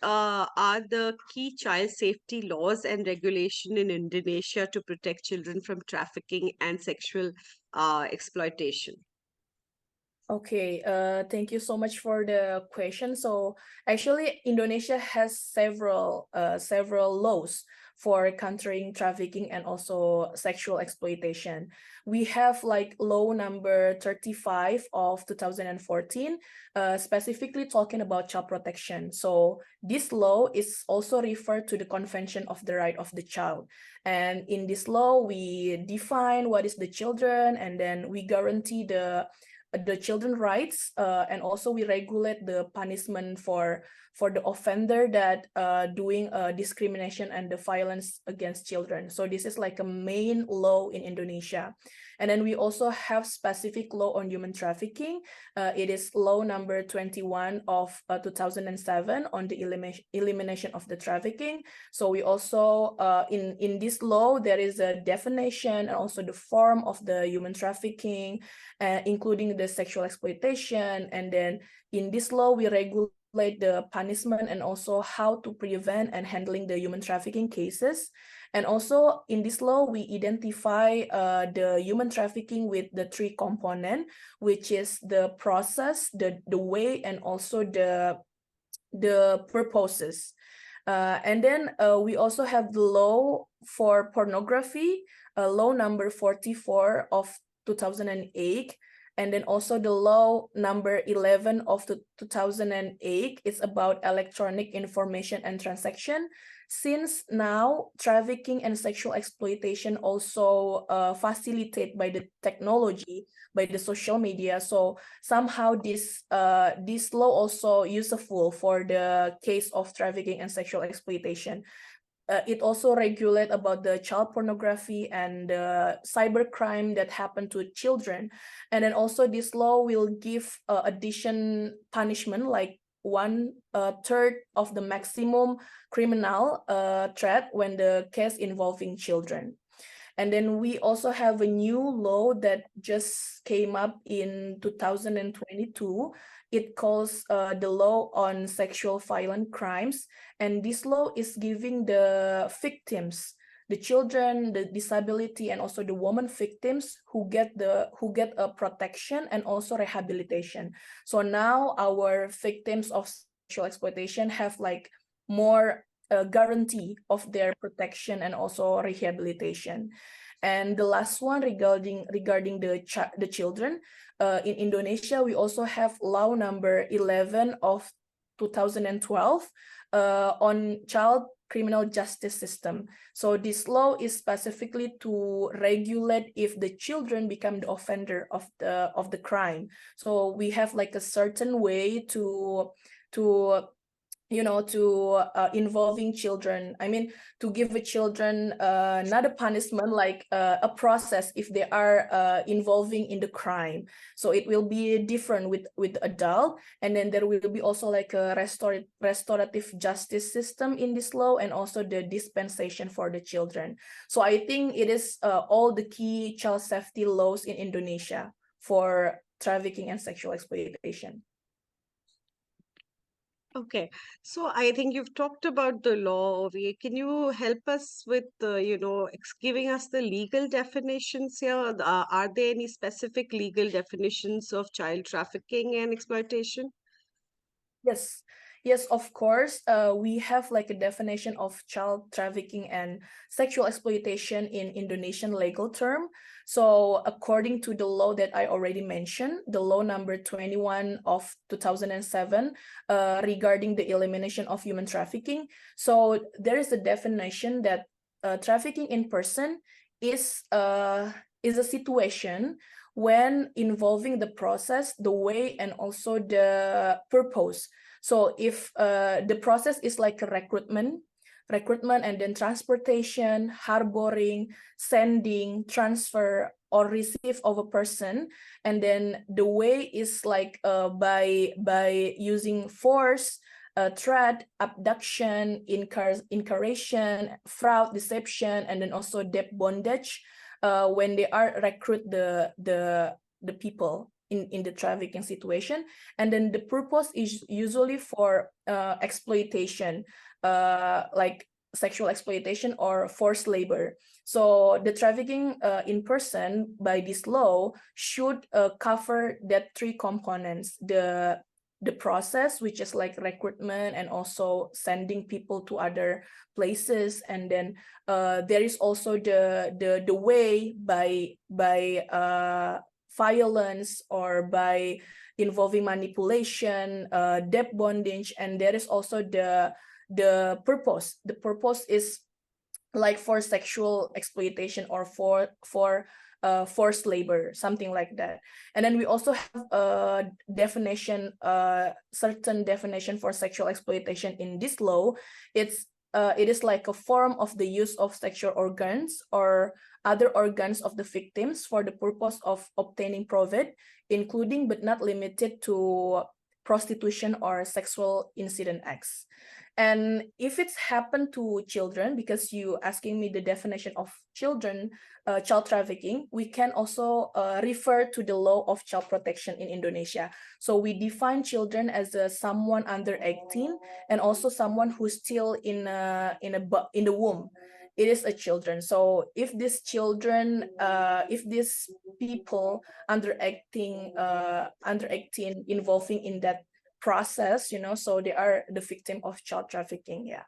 are the key child safety laws and regulation in Indonesia to protect children from trafficking and sexual exploitation? Okay, thank you so much for the question. So actually, Indonesia has several laws for countering trafficking and also sexual exploitation. We have like law number 35 of 2014, specifically talking about child protection. So this law is also referred to the Convention of the Right of the Child. And in this law, we define what is the children, and then we guarantee the children rights, and also we regulate the punishment for the offender that doing discrimination and the violence against children. So this is like a main law in Indonesia. And then we also have specific law on human trafficking. It is law number 21 of 2007 on the elimination of the trafficking. So we also in this law there is a definition and also the form of the human trafficking, including the sexual exploitation. And then in this law, we regulate the punishment and also how to prevent and handling the human trafficking cases. And also in this law, we identify the human trafficking with the three components, which is the process, the way, and also the purposes. And then we also have the law for pornography, law number 44 of 2008. And then also the law number 11 of 2008 is about electronic information and transaction. Since now trafficking and sexual exploitation also facilitated by the technology, by the social media, so somehow this law also useful for the case of trafficking and sexual exploitation. It also regulate about the child pornography and cybercrime that happen to children. And then also this law will give addition punishment like 1/3 of the maximum criminal threat when the case involving children. And then we also have a new law that just came up in 2022. It calls the law on sexual violent crimes. And this law is giving the victims, the children, the disability, and also the woman victims who get a protection and also rehabilitation. So now our victims of sexual exploitation have like more guarantee of their protection and also rehabilitation. And the last one regarding the children, in Indonesia, we also have law number 11 of 2012 on child criminal justice system. So this law is specifically to regulate if the children become the offender of the crime. So we have like a certain way to involving children. I mean, to give the children not a punishment, like a process if they are involving in the crime. So it will be different with adult. And then there will be also like a restorative justice system in this law, and also the dispensation for the children. So I think it is all the key child safety laws in Indonesia for trafficking and sexual exploitation. Okay, so I think you've talked about the law, Ovi. Can you help us with, giving us the legal definitions here? Are there any specific legal definitions of child trafficking and exploitation? Yes, of course. We have like a definition of child trafficking and sexual exploitation in Indonesian legal term. So according to the law that I already mentioned, the law number 21 of 2007, regarding the elimination of human trafficking. So there is a definition that trafficking in person is a situation when involving the process, the way, and also the purpose. So if the process is like a recruitment, and then transportation, harboring, sending, transfer, or receive of a person, and then the way is like by using force, threat, abduction, incarceration, fraud, deception, and then also debt bondage when they are recruit the people in the trafficking situation. And then the purpose is usually for exploitation, like sexual exploitation or forced labor. So the trafficking in person by this law should cover that three components: the process, which is like recruitment and also sending people to other places, and then there is also the way by violence or by involving manipulation, debt bondage, and there is also the purpose. The purpose is like for sexual exploitation or for forced labor, something like that. And then we also have a definition, certain definition for sexual exploitation in this law. It is like a form of the use of sexual organs or other organs of the victims for the purpose of obtaining profit, including but not limited to prostitution or sexual incident acts. And if it's happened to children, because you asking me the definition of children, child trafficking, we can also refer to the law of child protection in Indonesia. So we define children as someone under 18 and also someone who's still in the womb. It is a children. So if these children, if these people under 18 involving in that process, so they are the victim of child trafficking. Yeah.